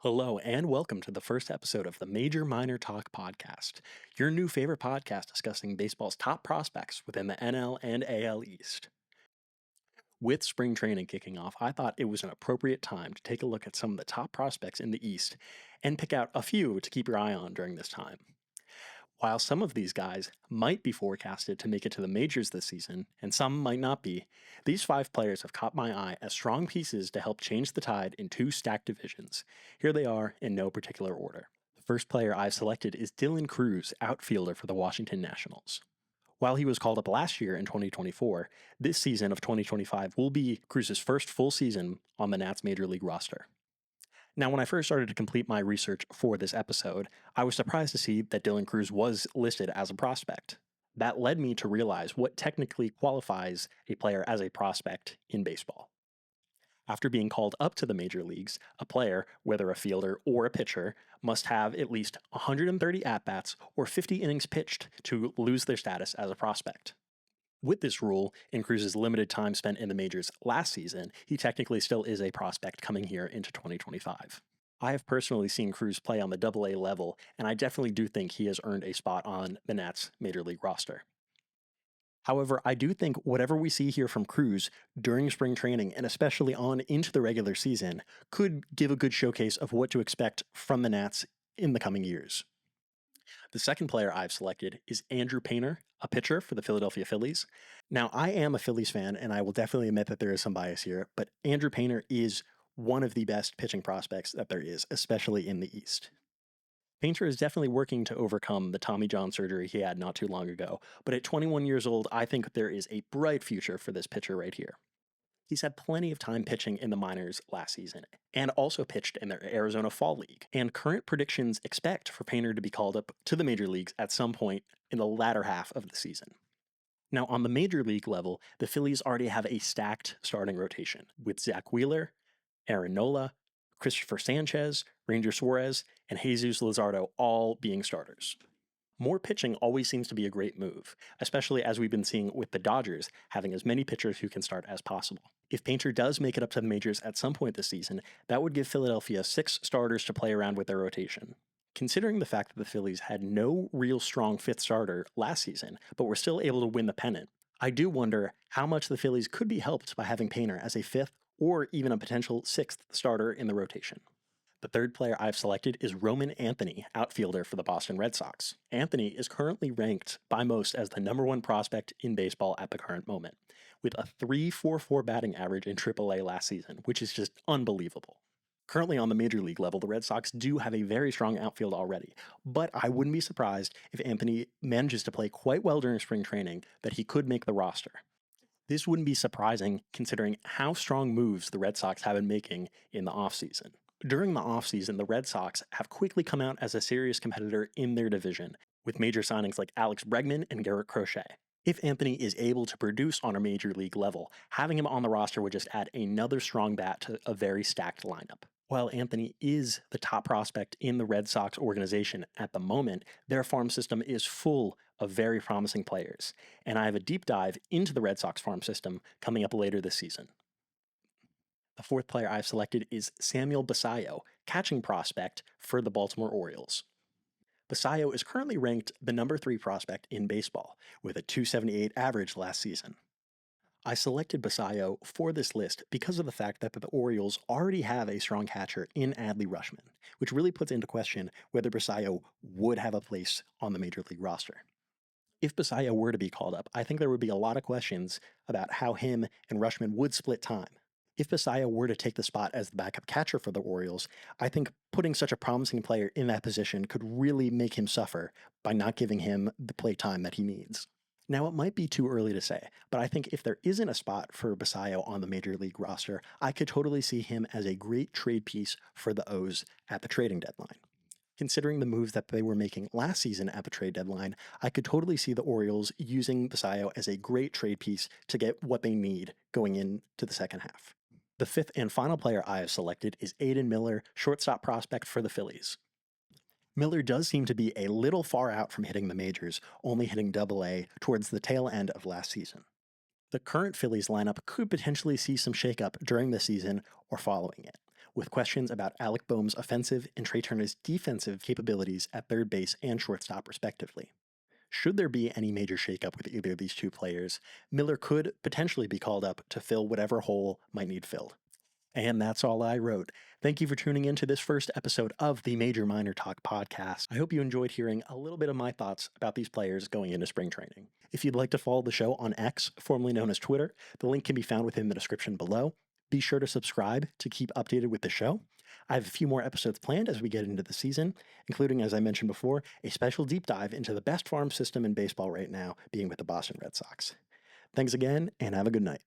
Hello, and welcome to the first episode of the Major Minor Talk podcast, your new favorite podcast discussing baseball's top prospects within the NL and AL East. With spring training kicking off, I thought it was an appropriate time to take a look at some of the top prospects in the East and pick out a few to keep your eye on during this time. While some of these guys might be forecasted to make it to the majors this season, and some might not be, these five players have caught my eye as strong pieces to help change the tide in two stacked divisions. Here they are in no particular order. The first player I've selected is Dylan Crews, outfielder for the Washington Nationals. While he was called up last year in 2024, this season of 2025 will be Crews's first full season on the Nats Major League roster. Now, when I first started to complete my research for this episode, I was surprised to see that Dylan Crews was listed as a prospect. That led me to realize what technically qualifies a player as a prospect in baseball. After being called up to the major leagues, a player, whether a fielder or a pitcher, must have at least 130 at-bats or 50 innings pitched to lose their status as a prospect. With this rule, in Crews's limited time spent in the majors last season, he technically still is a prospect coming here into 2025. I have personally seen Crews play on the AA level, and I definitely do think he has earned a spot on the Nats Major League roster. However, I do think whatever we see here from Crews during spring training, and especially on into the regular season, could give a good showcase of what to expect from the Nats in the coming years. The second player I've selected is Andrew Painter, a pitcher for the Philadelphia Phillies. Now, I am a Phillies fan, and I will definitely admit that there is some bias here, but Andrew Painter is one of the best pitching prospects that there is, especially in the East. Painter is definitely working to overcome the Tommy John surgery he had not too long ago, but at 21 years old, I think there is a bright future for this pitcher right here. He's had plenty of time pitching in the minors last season, and also pitched in their Arizona Fall League. And current predictions expect for Painter to be called up to the major leagues at some point in the latter half of the season. Now, on the major league level, the Phillies already have a stacked starting rotation, with Zach Wheeler, Aaron Nola, Christopher Sanchez, Ranger Suarez, and Jesus Luzardo all being starters. More pitching always seems to be a great move, especially as we've been seeing with the Dodgers having as many pitchers who can start as possible. If Painter does make it up to the majors at some point this season, that would give Philadelphia 6 starters to play around with their rotation. Considering the fact that the Phillies had no real strong fifth starter last season, but were still able to win the pennant, I do wonder how much the Phillies could be helped by having Painter as a fifth or even a potential 6th starter in the rotation. The third player I've selected is Roman Anthony, outfielder for the Boston Red Sox. Anthony is currently ranked by most as the number 1 prospect in baseball at the current moment, with a .344 batting average in AAA last season, which is just unbelievable. Currently on the major league level, the Red Sox do have a very strong outfield already, but I wouldn't be surprised if Anthony manages to play quite well during spring training that he could make the roster. This wouldn't be surprising considering how strong moves the Red Sox have been making in the offseason. During the offseason, the Red Sox have quickly come out as a serious competitor in their division, with major signings like Alex Bregman and Garrett Crochet. If Anthony is able to produce on a major league level, having him on the roster would just add another strong bat to a very stacked lineup. While Anthony is the top prospect in the Red Sox organization at the moment, their farm system is full of very promising players, and I have a deep dive into the Red Sox farm system coming up later this season. The fourth player I've selected is Samuel Basallo, catching prospect for the Baltimore Orioles. Basallo is currently ranked the number 3 prospect in baseball, with a .278 average last season. I selected Basallo for this list because of the fact that the Orioles already have a strong catcher in Adley Rutschman, which really puts into question whether Basallo would have a place on the major league roster. If Basallo were to be called up, I think there would be a lot of questions about how him and Rutschman would split time. If Basallo were to take the spot as the backup catcher for the Orioles, I think putting such a promising player in that position could really make him suffer by not giving him the play time that he needs. Now, it might be too early to say, but I think if there isn't a spot for Basallo on the major league roster, I could totally see him as a great trade piece for the O's at the trading deadline. Considering the moves that they were making last season at the trade deadline, I could totally see the Orioles using Basallo as a great trade piece to get what they need going into the second half. The fifth and final player I have selected is Aidan Miller, shortstop prospect for the Phillies. Miller does seem to be a little far out from hitting the majors, only hitting AA towards the tail end of last season. The current Phillies lineup could potentially see some shakeup during the season or following it. with questions about Alec Boehm's offensive and Trey Turner's defensive capabilities at third base and shortstop, respectively. Should there be any major shakeup with either of these two players, Miller could potentially be called up to fill whatever hole might need filled. And that's all I wrote. Thank you for tuning in to this first episode of the Major Minor Talk podcast. I hope you enjoyed hearing a little bit of my thoughts about these players going into spring training. If you'd like to follow the show on X, formerly known as Twitter, the link can be found within the description below. Be sure to subscribe to keep updated with the show. I have a few more episodes planned as we get into the season, including, as I mentioned before, a special deep dive into the best farm system in baseball right now, being with the Boston Red Sox. Thanks again, and have a good night.